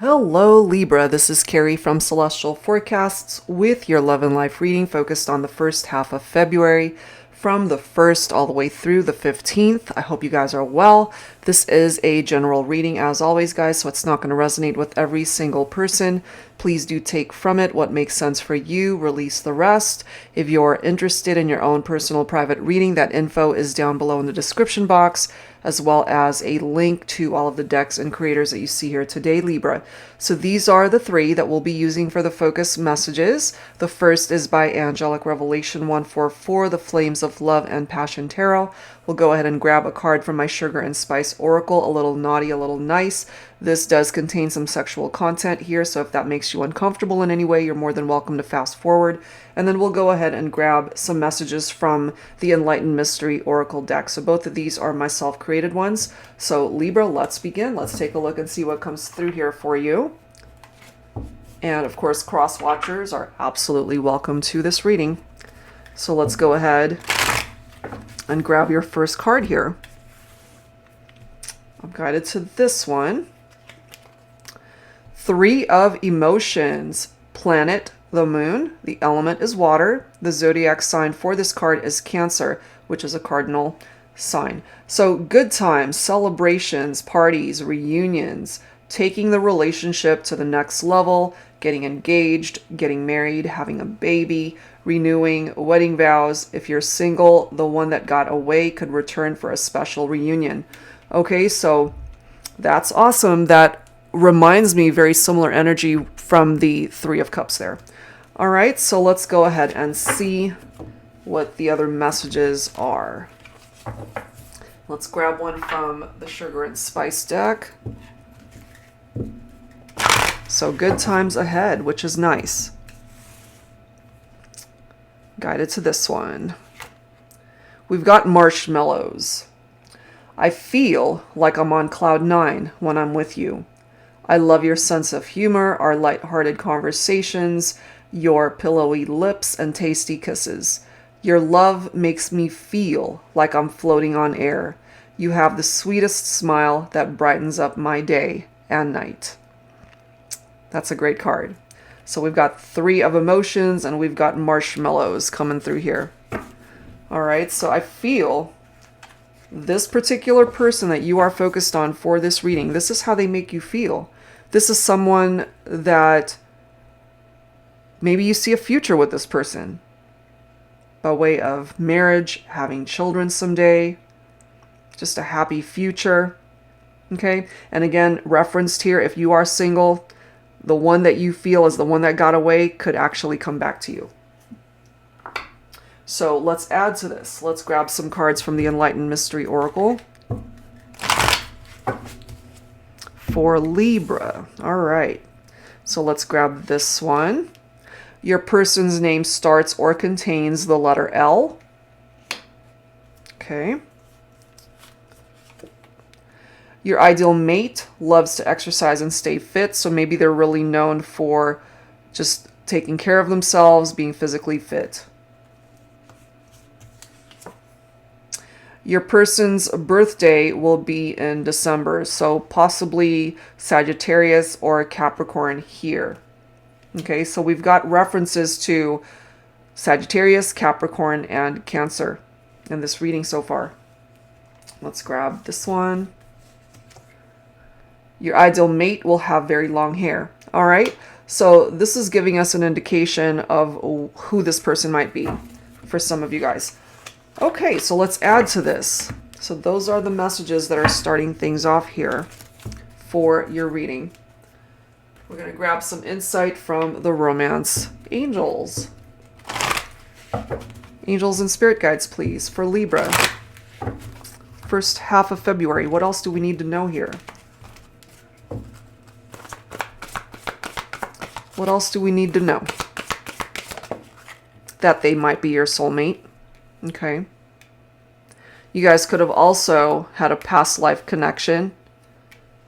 Hello Libra, this is Carrie from Celestial Forecasts with your love and life reading focused on the first half of February from the 1st all the way through the 15th. I hope you guys are well. This is a general reading as always, guys, so it's not going to resonate with every single person. Please do take from it what makes sense for you, release the rest. If you're interested in your own personal private reading, that info is down below in the description box, as well as a link to all of the decks and creators that you see here today, Libra. So these are the three that we'll be using for the focus messages. The first is by Angelic Revelation 144, The Flames of Love and Passion Tarot. We'll go ahead and grab a card from my Sugar and Spice Oracle, a little naughty, a little nice. This does contain some sexual content here, so if that makes you uncomfortable in any way, you're more than welcome to fast forward. And then we'll go ahead and grab some messages from the Enlightened Mystery Oracle deck. So both of these are my self-created ones. So Libra, let's begin. Let's take a look and see what comes through here for you. And of course, cross watchers are absolutely welcome to this reading. So let's go ahead and grab your first card here. I'm guided to this one. Three of Emotions. Planet, the moon. The element is water. The zodiac sign for this card is Cancer, which is a cardinal sign. So good times, celebrations, parties, reunions, taking the relationship to the next level, getting engaged, getting married, having a baby, renewing wedding vows. If you're single, the one that got away could return for a special reunion. Okay, so that's awesome. That reminds me very similar energy from the Three of Cups there. All right, so let's go ahead and see what the other messages are. Let's grab one from the Sugar and Spice deck. So good times ahead, which is nice. Guided to this one. We've got marshmallows. I feel like I'm on cloud 9 when I'm with you. I love your sense of humor, our lighthearted conversations, your pillowy lips and tasty kisses. Your love makes me feel like I'm floating on air. You have the sweetest smile that brightens up my day and night. That's a great card. So we've got Three of Emotions and we've got marshmallows coming through here. All right, so I feel this particular person that you are focused on for this reading, this is how they make you feel. This is someone that maybe you see a future with this person by way of marriage, having children someday, just a happy future. Okay, and again, referenced here, if you are single, the one that you feel is the one that got away could actually come back to you. So let's add to this. Let's grab some cards from the Enlightened Mystery Oracle for Libra. All right. So let's grab this one. Your person's name starts or contains the letter L. Okay. Your ideal mate loves to exercise and stay fit, so maybe they're really known for just taking care of themselves, being physically fit. Your person's birthday will be in December, so possibly Sagittarius or Capricorn here. Okay, so we've got references to Sagittarius, Capricorn, and Cancer in this reading so far. Let's grab this one. Your ideal mate will have very long hair. All right, so this is giving us an indication of who this person might be for some of you guys. Okay, so let's add to this. So those are the messages that are starting things off here for your reading. We're going to grab some insight from the romance angels. Angels and spirit guides, please, for Libra. First half of February. What else do we need to know here? What else do we need to know? That they might be your soulmate. Okay. You guys could have also had a past life connection,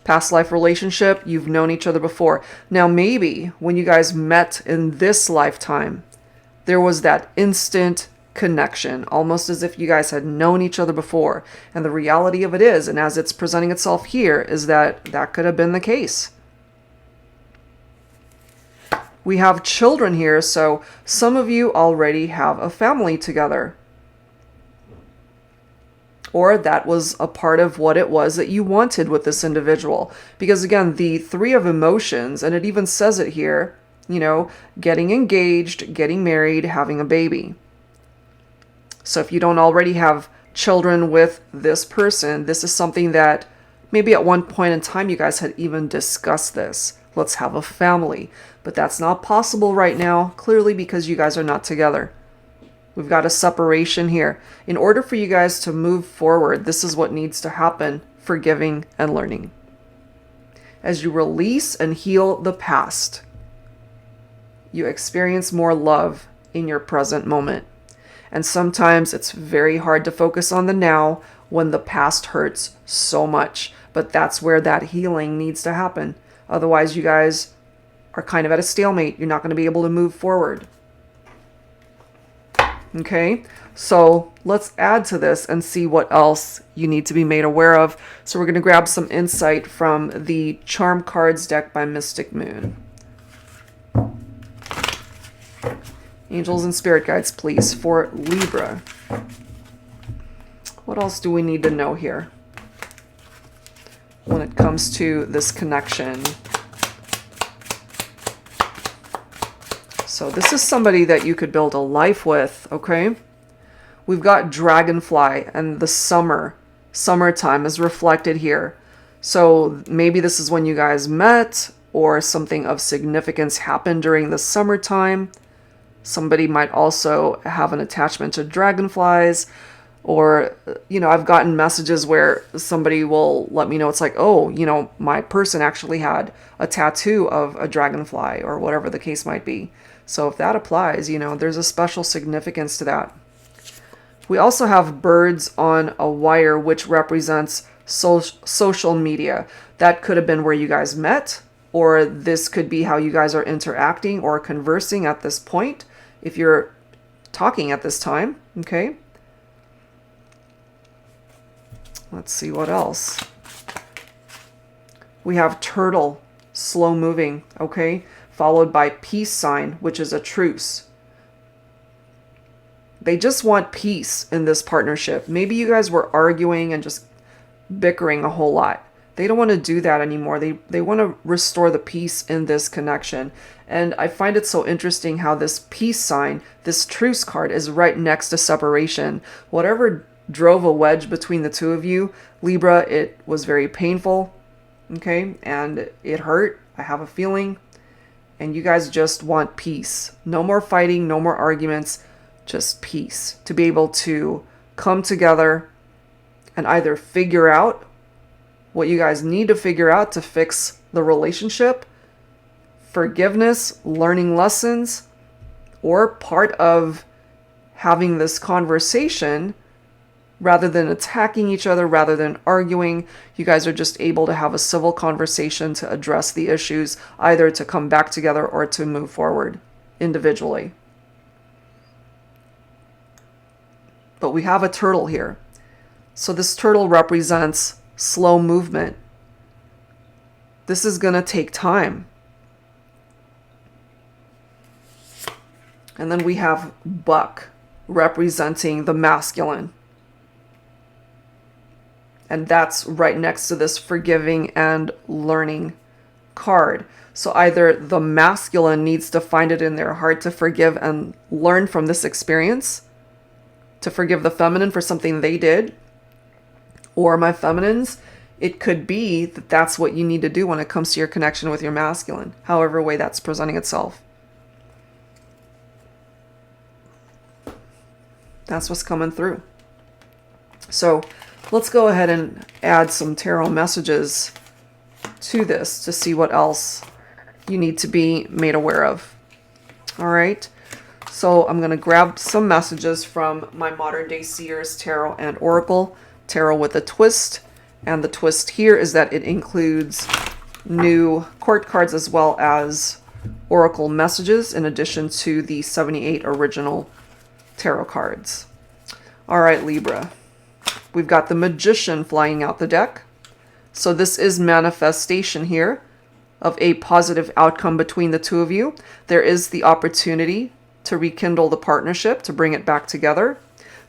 past life relationship. You've known each other before. Now, maybe when you guys met in this lifetime, there was that instant connection, almost as if you guys had known each other before. And the reality of it is, and as it's presenting itself here, is that that could have been the case. We have children here, so some of you already have a family together. Or that was a part of what it was that you wanted with this individual. Because again, the Three of Emotions, and it even says it here, you know, getting engaged, getting married, having a baby. So if you don't already have children with this person, this is something that maybe at one point in time you guys had even discussed this. Let's have a family. But that's not possible right now, clearly because you guys are not together. We've got a separation here. In order for you guys to move forward, this is what needs to happen: forgiving and learning. As you release and heal the past, you experience more love in your present moment. And sometimes it's very hard to focus on the now when the past hurts so much. But that's where that healing needs to happen. Otherwise, you guys are kind of at a stalemate. You're not going to be able to move forward. Okay, so let's add to this and see what else you need to be made aware of. So we're going to grab some insight from the Charm Cards deck by Mystic Moon. Angels and spirit guides, please, for Libra. What else do we need to know here when it comes to this connection? So this is somebody that you could build a life with, okay? We've got dragonfly, and the summertime is reflected here. So maybe this is when you guys met, or something of significance happened during the summertime. Somebody might also have an attachment to dragonflies, or, you know, I've gotten messages where somebody will let me know, it's like, oh, you know, my person actually had a tattoo of a dragonfly, or whatever the case might be. So if that applies, you know, there's a special significance to that. We also have birds on a wire, which represents social media. That could have been where you guys met, or this could be how you guys are interacting or conversing at this point, if you're talking at this time, okay? Let's see what else. We have turtle, slow moving, okay? Followed by peace sign, which is a truce. They just want peace in this partnership. Maybe you guys were arguing and just bickering a whole lot. They don't want to do that anymore. They want to restore the peace in this connection. And I find it so interesting how this peace sign, this truce card, is right next to separation. Whatever drove a wedge between the two of you, Libra, it was very painful, okay? And it hurt, I have a feeling. And you guys just want peace. No more fighting, no more arguments, just peace. To be able to come together and either figure out what you guys need to figure out to fix the relationship, forgiveness, learning lessons, or part of having this conversation, rather than attacking each other, rather than arguing, you guys are just able to have a civil conversation to address the issues, either to come back together or to move forward individually. But we have a turtle here. So this turtle represents slow movement. This is going to take time. And then we have buck, representing the masculine. And that's right next to this forgiving and learning card. So either the masculine needs to find it in their heart to forgive and learn from this experience, to forgive the feminine for something they did, or my feminines, it could be that that's what you need to do when it comes to your connection with your masculine, however way that's presenting itself. That's what's coming through. So let's go ahead and add some tarot messages to this to see what else you need to be made aware of. All right. So I'm going to grab some messages from my Modern Day Seers Tarot and Oracle. Tarot with a twist. And the twist here is that it includes new court cards as well as oracle messages in addition to the 78 original tarot cards. All right, Libra. We've got the Magician flying out the deck. So this is manifestation here. of a positive outcome between the two of you. There is the opportunity to rekindle the partnership, to bring it back together.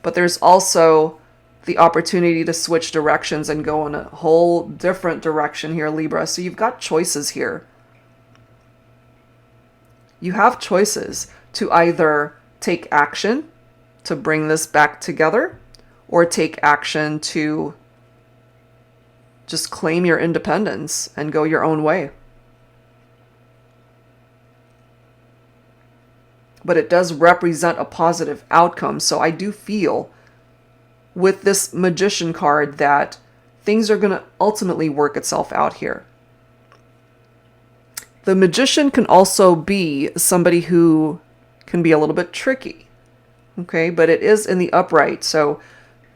But there's also the opportunity to switch directions and go in a whole different direction here, Libra. So you've got choices here. You have choices to either take action to bring this back together, or take action to just claim your independence and go your own way. But it does represent a positive outcome. So I do feel with this Magician card that things are going to ultimately work itself out here. The Magician can also be somebody who can be a little bit tricky. Okay, but it is in the upright. So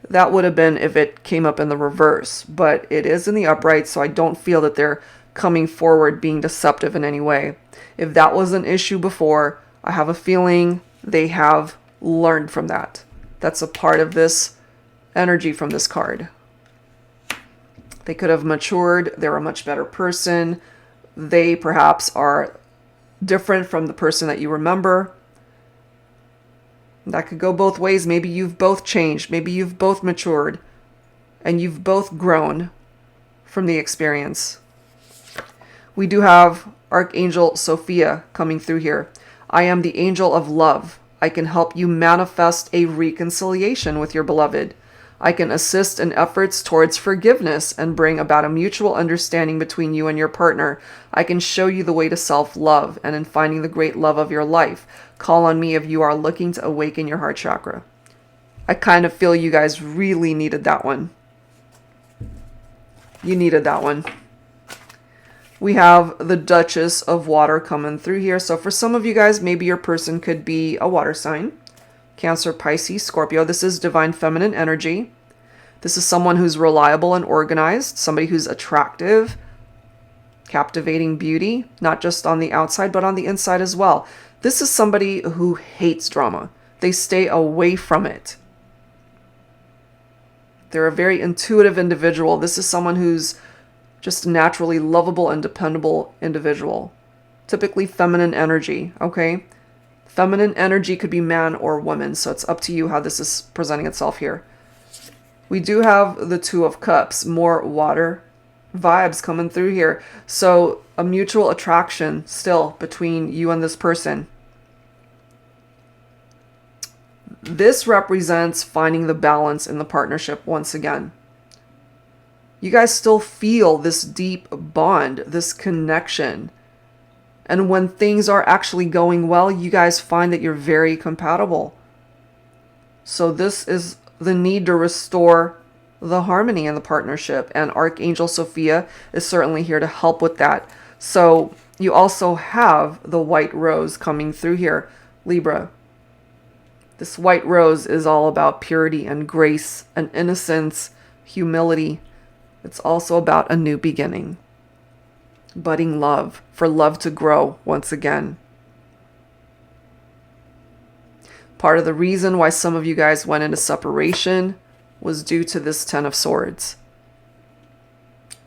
that would have been if it came up in the reverse. But it is in the upright, so I don't feel that they're coming forward being deceptive in any way. If that was an issue before, I have a feeling they have learned from that. That's a part of this energy from this card. They could have matured. They're a much better person. They perhaps are different from the person that you remember. That could go both ways. Maybe you've both changed. Maybe you've both matured. And you've both grown from the experience. We do have Archangel Sophia coming through here. I am the angel of love. I can help you manifest a reconciliation with your beloved. I can assist in efforts towards forgiveness and bring about a mutual understanding between you and your partner. I can show you the way to self-love and in finding the great love of your life. Call on me if you are looking to awaken your heart chakra. I kind of feel you guys really needed that one. You needed that one. We have the Duchess of Water coming through here. So for some of you guys, maybe your person could be a water sign. Cancer, Pisces, Scorpio. This is divine feminine energy. This is someone who's reliable and organized. Somebody who's attractive, captivating beauty, not just on the outside, but on the inside as well. This is somebody who hates drama. They stay away from it. They're a very intuitive individual. This is someone who's just a naturally lovable and dependable individual. Typically feminine energy, okay? Feminine energy could be man or woman, so it's up to you how this is presenting itself here. We do have the Two of Cups, more water vibes coming through here. So a mutual attraction still between you and this person. This represents finding the balance in the partnership once again. You guys still feel this deep bond, this connection. And when things are actually going well, you guys find that you're very compatible. So this is the need to restore the harmony in the partnership. And Archangel Sophia is certainly here to help with that. So you also have the white rose coming through here, Libra. This white rose is all about purity and grace and innocence, humility. It's also about a new beginning. Budding love, for love to grow once again. Part of the reason why some of you guys went into separation was due to this Ten of Swords.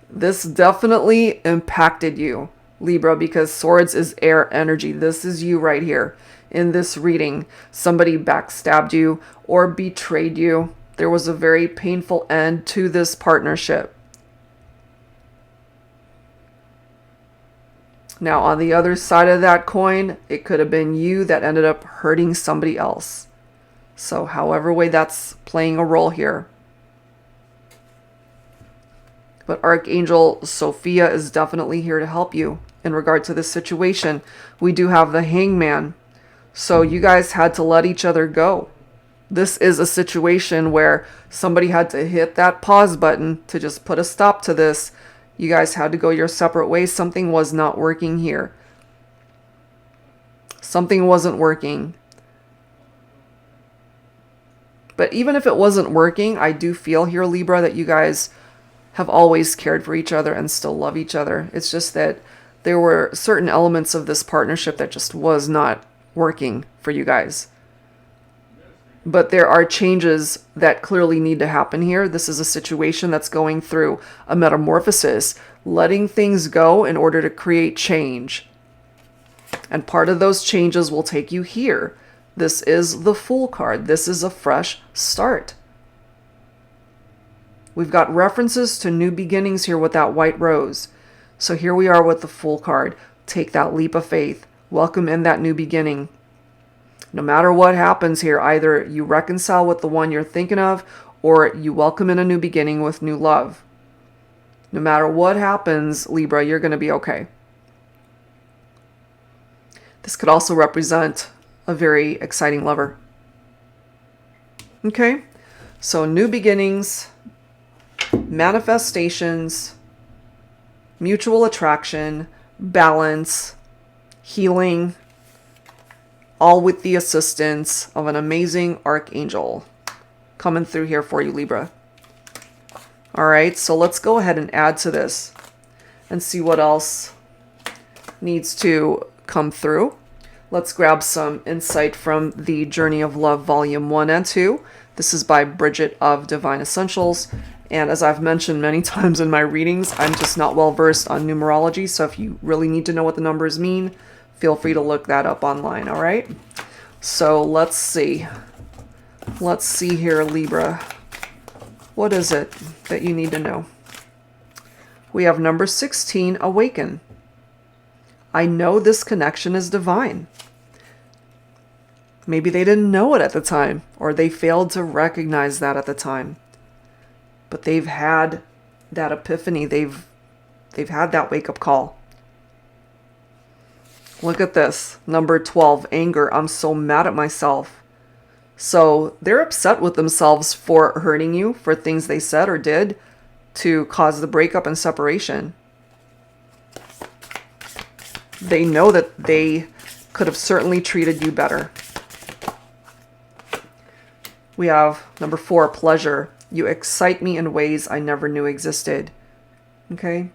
This definitely impacted you, Libra, because swords is air energy. This is you right here in this reading. Somebody backstabbed you or betrayed you. There was a very painful end to this partnership. Now, on the other side of that coin, it could have been you that ended up hurting somebody else. So, however way that's playing a role here. But Archangel Sophia is definitely here to help you in regard to this situation. We do have the Hangman. So, you guys had to let each other go. This is a situation where somebody had to hit that pause button to just put a stop to this. You guys had to go your separate ways. Something was not working here. Something wasn't working. But even if it wasn't working, I do feel here, Libra, that you guys have always cared for each other and still love each other. It's just that there were certain elements of this partnership that just was not working for you guys. But there are changes that clearly need to happen here. This is a situation that's going through a metamorphosis. letting things go in order to create change. And part of those changes will take you here. This is the Fool card. This is a fresh start. We've got references to new beginnings here with that white rose. So here we are with the Fool card. Take that leap of faith. Welcome in that new beginning. No matter what happens here, either you reconcile with the one you're thinking of, or you welcome in a new beginning with new love. No matter what happens, Libra, you're going to be okay. This could also represent a very exciting lover. Okay, so new beginnings, manifestations, mutual attraction, balance, healing, all with the assistance of an amazing archangel coming through here for you, Libra. All right, so let's go ahead and add to this and see what else needs to come through. Let's grab some insight from the Journey of Love Volume 1 and 2. This is by Bridget of Divine Essentials. And as I've mentioned many times in my readings, I'm just not well versed on numerology. So if you really need to know what the numbers mean, feel free to look that up online, all right? So let's see. Let's see here, Libra. What is it that you need to know? We have number 16, Awaken. I know this connection is divine. Maybe they didn't know it at the time, or they failed to recognize that at the time. But they've had that epiphany. They've had that wake-up call. Look at this. Number 12, Anger. I'm so mad at myself. So they're upset with themselves for hurting you, for things they said or did to cause the breakup and separation. They know that they could have certainly treated you better. We have number 4, Pleasure. You excite me in ways I never knew existed. Okay?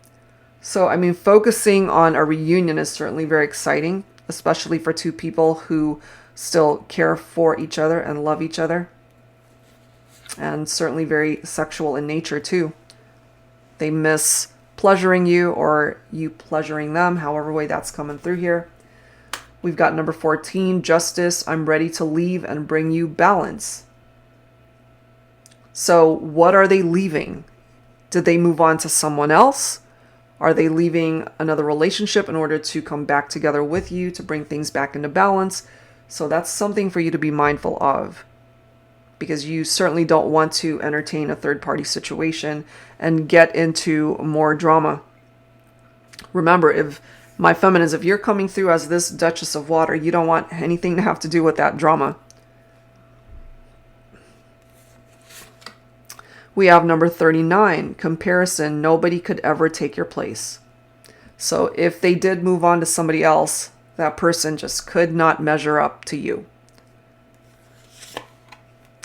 So, I mean, focusing on a reunion is certainly very exciting, especially for two people who still care for each other and love each other. And certainly very sexual in nature, too. They miss pleasuring you or you pleasuring them, however way that's coming through here. We've got number 14, Justice. I'm ready to leave and bring you balance. So what are they leaving? Did they move on to someone else? Are they leaving another relationship in order to come back together with you to bring things back into balance? So that's something for you to be mindful of, because you certainly don't want to entertain a third-party situation and get into more drama. Remember, if my feminines, if you're coming through as this Duchess of Water, you don't want anything to have to do with that drama. We have number 39, Comparison. Nobody could ever take your place. So if they did move on to somebody else, that person just could not measure up to you.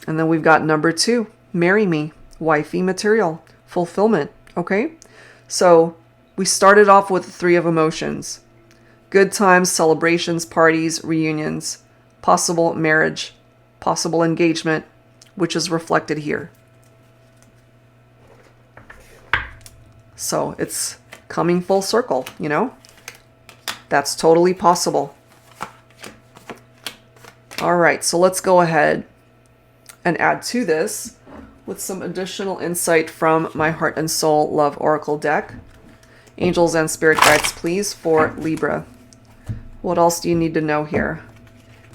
And then we've got number 2, Marry Me, Wifey Material, Fulfillment. Okay? So we started off with the 3 of emotions. Good times, celebrations, parties, reunions, possible marriage, possible engagement, which is reflected here. So it's coming full circle, you know? That's totally possible. All right, so let's go ahead and add to this with some additional insight from my Heart and Soul Love Oracle deck. Angels and Spirit Guides, please, for Libra. What else do you need to know here?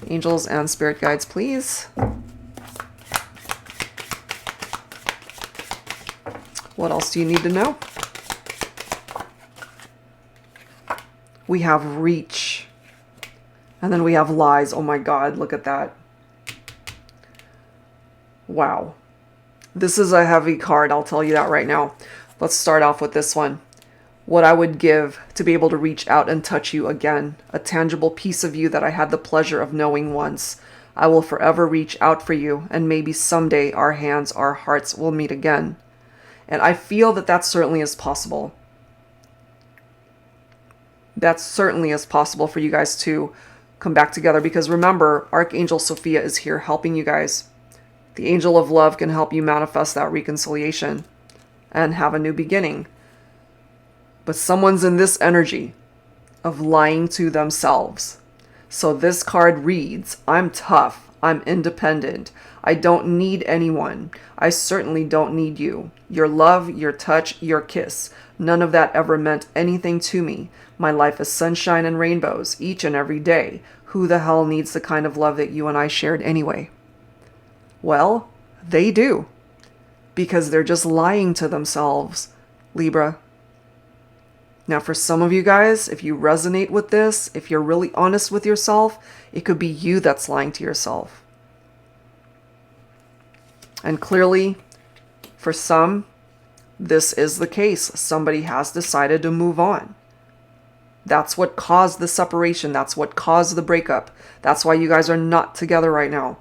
Angels and Spirit Guides, please. What else do you need to know? We have Reach. And then we have Lies. Oh my God, look at that. Wow. This is a heavy card, I'll tell you that right now. Let's start off with this one. What I would give to be able to reach out and touch you again. A tangible piece of you that I had the pleasure of knowing once. I will forever reach out for you, and maybe someday our hands, our hearts will meet again. And I feel that that certainly is possible. That certainly is possible for you guys to come back together, because remember, Archangel Sophia is here helping you guys. The angel of love can help you manifest that reconciliation and have a new beginning. But someone's in this energy of lying to themselves. So this card reads, I'm tough. I'm independent. I don't need anyone. I certainly don't need you. Your love, your touch, your kiss. None of that ever meant anything to me. My life is sunshine and rainbows each and every day. Who the hell needs the kind of love that you and I shared anyway? Well, they do. Because they're just lying to themselves, Libra. Now, for some of you guys, if you resonate with this, if you're really honest with yourself, it could be you that's lying to yourself. And clearly, for some, this is the case. Somebody has decided to move on. That's what caused the separation. That's what caused the breakup. That's why you guys are not together right now.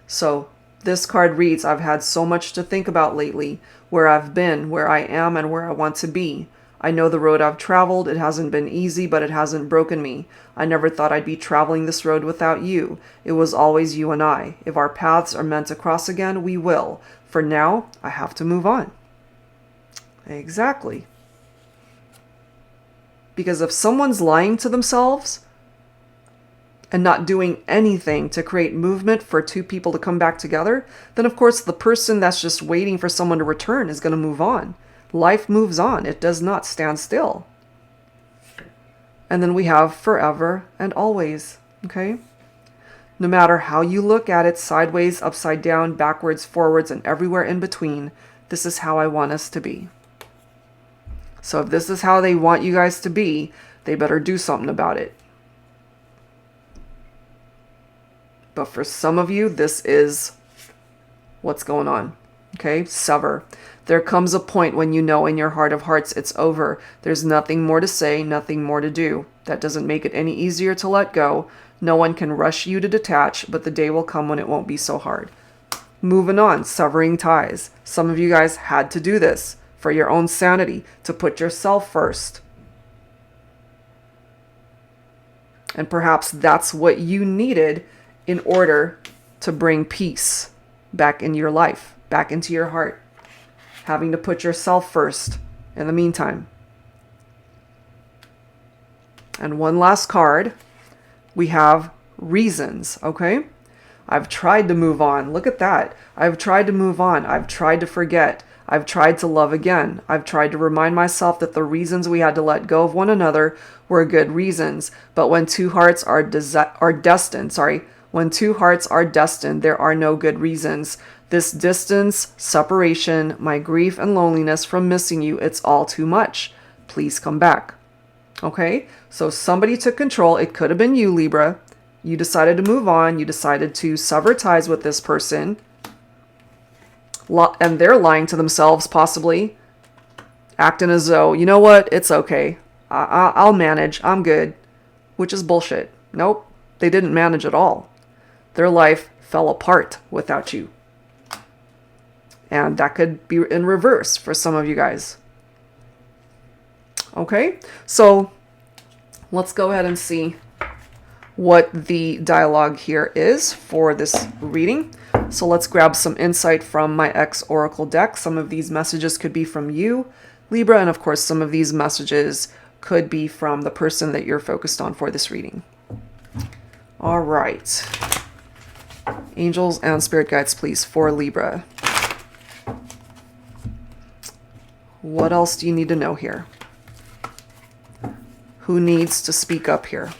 So this card reads, I've had so much to think about lately, where I've been, where I am, and where I want to be. I know the road I've traveled. It hasn't been easy, but it hasn't broken me. I never thought I'd be traveling this road without you. It was always you and I. If our paths are meant to cross again, we will. For now, I have to move on. Exactly. Because if someone's lying to themselves and not doing anything to create movement for two people to come back together, then of course the person that's just waiting for someone to return is going to move on. Life moves on. It does not stand still. And then we have forever and always, okay? No matter how you look at it, sideways, upside down, backwards, forwards, and everywhere in between, this is how I want us to be. So if this is how they want you guys to be, they better do something about it. But for some of you, this is what's going on. Okay, sever. There comes a point when you know in your heart of hearts it's over. There's nothing more to say, nothing more to do. That doesn't make it any easier to let go. No one can rush you to detach, but the day will come when it won't be so hard. Moving on, severing ties. Some of you guys had to do this for your own sanity, to put yourself first. And perhaps that's what you needed in order to bring peace back in your life, back into your heart. Having to put yourself first in the meantime. And one last card, we have reasons, okay? I've tried to move on. Look at that. I've tried to move on. I've tried to forget. I've tried to love again. I've tried to remind myself that the reasons we had to let go of one another were good reasons. But when two hearts are destined, there are no good reasons. This distance, separation, my grief and loneliness from missing you, it's all too much. Please come back. Okay? So somebody took control. It could have been you, Libra. You decided to move on. You decided to sever ties with this person. And they're lying to themselves, possibly. Acting as though, you know what? It's okay. I'll manage. I'm good. Which is bullshit. Nope. They didn't manage at all. Their life fell apart without you. And that could be in reverse for some of you guys. Okay, so let's go ahead and see what the dialogue here is for this reading. So let's grab some insight from my X Oracle deck. Some of these messages could be from you, Libra, and of course some of these messages could be from the person that you're focused on for this reading. All right. Angels and spirit guides, please, for Libra. What else do you need to know here? Who needs to speak up here?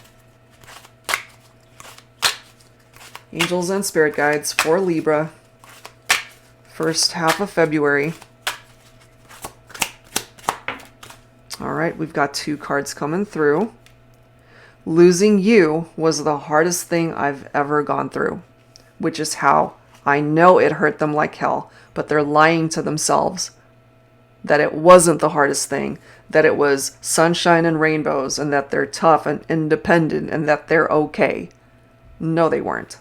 Angels and spirit guides for Libra. First half of February. All right, we've got 2 cards coming through. Losing you was the hardest thing I've ever gone through, which is how I know it hurt them like hell, but they're lying to themselves that it wasn't the hardest thing, that it was sunshine and rainbows, and that they're tough and independent, and that they're okay. No, they weren't.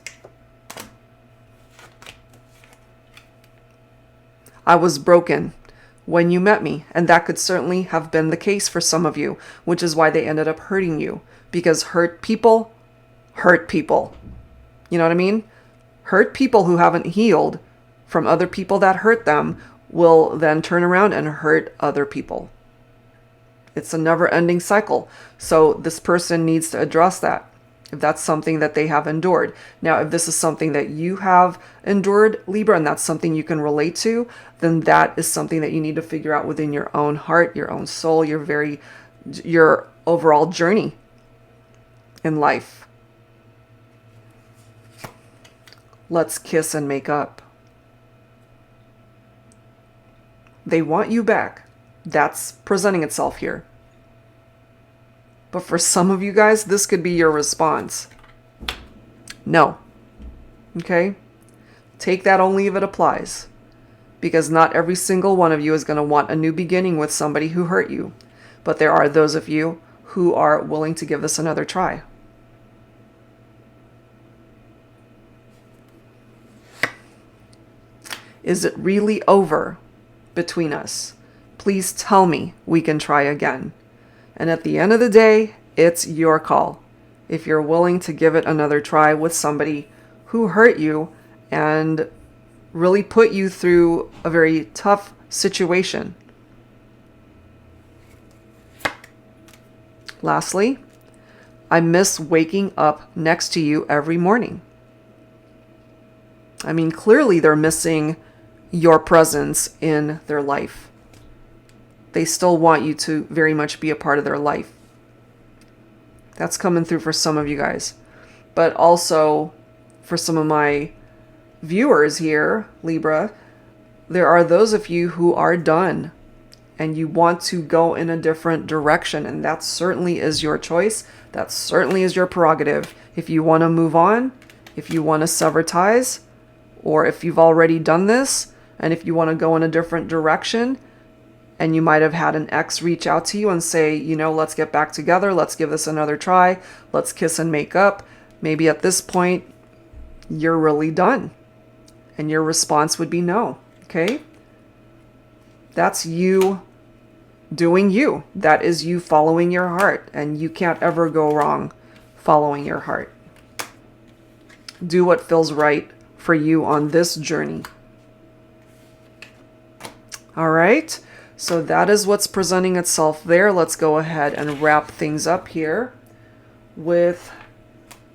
I was broken when you met me, and that could certainly have been the case for some of you, which is why they ended up hurting you. Because hurt people hurt people. You know what I mean? Hurt people who haven't healed from other people that hurt them will then turn around and hurt other people. It's a never-ending cycle. So this person needs to address that, if that's something that they have endured. Now, if this is something that you have endured, Libra, and that's something you can relate to, then that is something that you need to figure out within your own heart, your own soul, your overall journey in life. Let's kiss and make up. They want you back. That's presenting itself here. But for some of you guys, this could be your response. No. Okay? Take that only if it applies. Because not every single one of you is going to want a new beginning with somebody who hurt you. But there are those of you who are willing to give this another try. Is it really over between us? Please tell me we can try again. And at the end of the day, it's your call. If you're willing to give it another try with somebody who hurt you and really put you through a very tough situation. Lastly, I miss waking up next to you every morning. I mean, clearly they're missing your presence in their life. They still want you to very much be a part of their life. That's coming through for some of you guys. But also for some of my viewers here, Libra, there are those of you who are done and you want to go in a different direction. And that certainly is your choice. That certainly is your prerogative. If you want to move on, if you want to sever ties, or if you've already done this, and if you want to go in a different direction, and you might have had an ex reach out to you and say, you know, let's get back together. Let's give this another try. Let's kiss and make up. Maybe at this point, you're really done. And your response would be no. Okay? That's you doing you. That is you following your heart. And you can't ever go wrong following your heart. Do what feels right for you on this journey. All right? So that is what's presenting itself there. Let's go ahead and wrap things up here with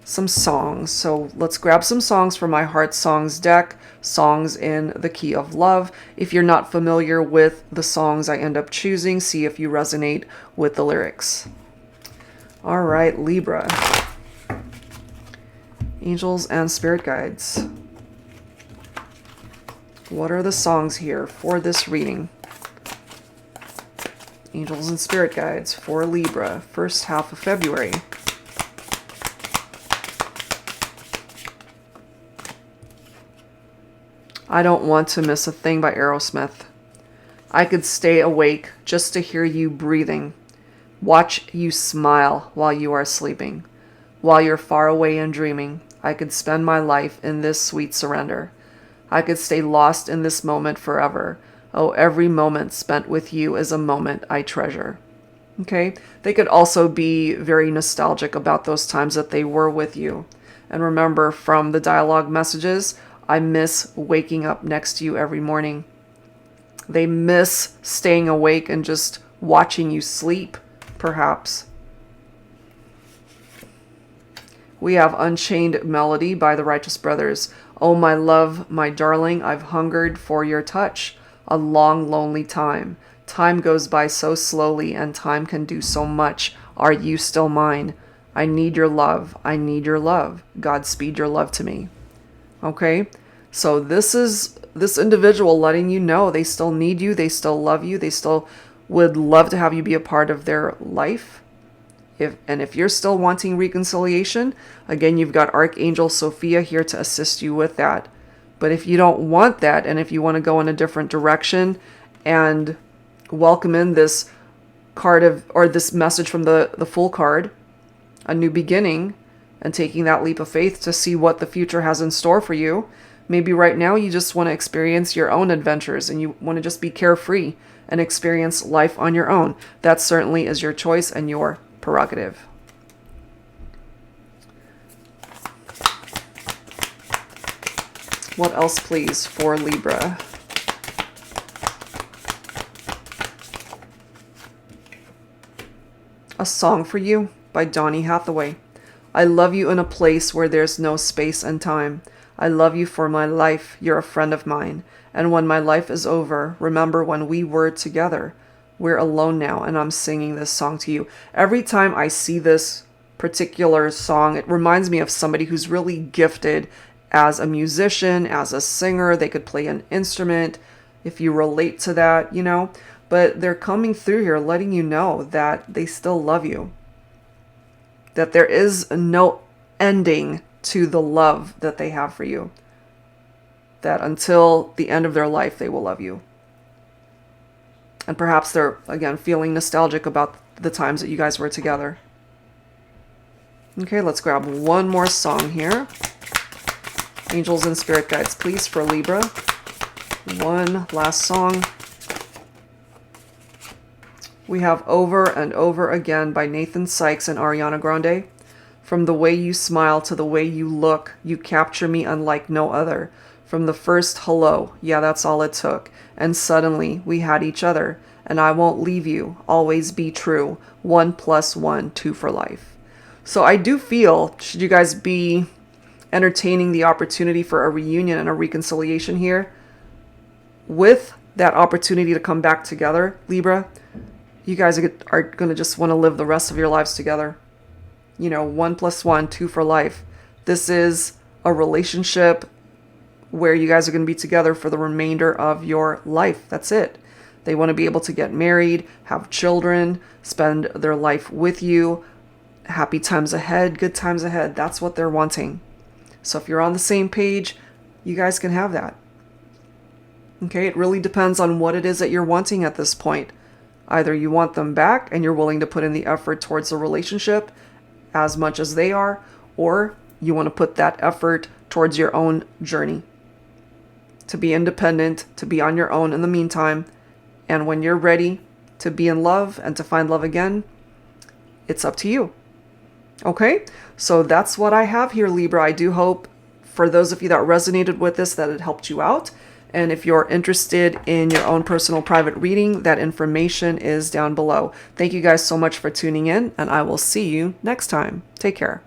some songs. So let's grab some songs from my Heart Songs deck, songs in the key of love. If you're not familiar with the songs I end up choosing, see if you resonate with the lyrics. All right, Libra. Angels and spirit guides. What are the songs here for this reading? Angels and spirit guides for Libra, first half of February. I don't want to miss a thing by Aerosmith. I could stay awake just to hear you breathing. Watch you smile while you are sleeping. While you're far away and dreaming, I could spend my life in this sweet surrender. I could stay lost in this moment forever. Oh, every moment spent with you is a moment I treasure. Okay? They could also be very nostalgic about those times that they were with you. And remember, from the dialogue messages, I miss waking up next to you every morning. They miss staying awake and just watching you sleep, perhaps. We have Unchained Melody by the Righteous Brothers. Oh, my love, my darling, I've hungered for your touch. A long, lonely time. Time goes by so slowly, and time can do so much. Are you still mine? I need your love. I need your love. Godspeed your love to me. Okay? So this is this individual letting you know they still need you. They still love you. They still would love to have you be a part of their life. If you're still wanting reconciliation, again, you've got Archangel Sophia here to assist you with that. But if you don't want that, and if you want to go in a different direction and welcome in this card or this message from the Fool card, a new beginning, and taking that leap of faith to see what the future has in store for you, maybe right now you just want to experience your own adventures and you want to just be carefree and experience life on your own. That certainly is your choice and your prerogative. What else, please, for Libra? A Song for You by Donny Hathaway. I love you in a place where there's no space and time. I love you for my life, you're a friend of mine. And when my life is over, remember when we were together. We're alone now, and I'm singing this song to you. Every time I see this particular song, it reminds me of somebody who's really gifted as a musician, as a singer. They could play an instrument, if you relate to that, you know. But they're coming through here letting you know that they still love you. That there is no ending to the love that they have for you. That until the end of their life, they will love you. And perhaps they're, again, feeling nostalgic about the times that you guys were together. Okay, let's grab one more song here. Angels and spirit guides, please, for Libra. One last song. We have Over and Over Again by Nathan Sykes and Ariana Grande. From the way you smile to the way you look, you capture me unlike no other. From the first hello, yeah, that's all it took. And suddenly we had each other. And I won't leave you, always be true. 1 + 1, 2 for life. So I do feel, should you guys be entertaining the opportunity for a reunion and a reconciliation here, with that opportunity to come back together, Libra, you guys are going to just want to live the rest of your lives together. You know, 1 + 1, 2 for life. This is a relationship where you guys are going to be together for the remainder of your life. That's it. They want to be able to get married, have children, spend their life with you. Happy times ahead, good times ahead. That's what they're wanting. So if you're on the same page, you guys can have that. Okay, it really depends on what it is that you're wanting at this point. Either you want them back and you're willing to put in the effort towards the relationship as much as they are, or you want to put that effort towards your own journey. To be independent, to be on your own in the meantime, and when you're ready to be in love and to find love again, it's up to you. Okay, so that's what I have here, Libra. I do hope for those of you that resonated with this that it helped you out. And if you're interested in your own personal private reading, that information is down below. Thank you guys so much for tuning in, and I will see you next time. Take care.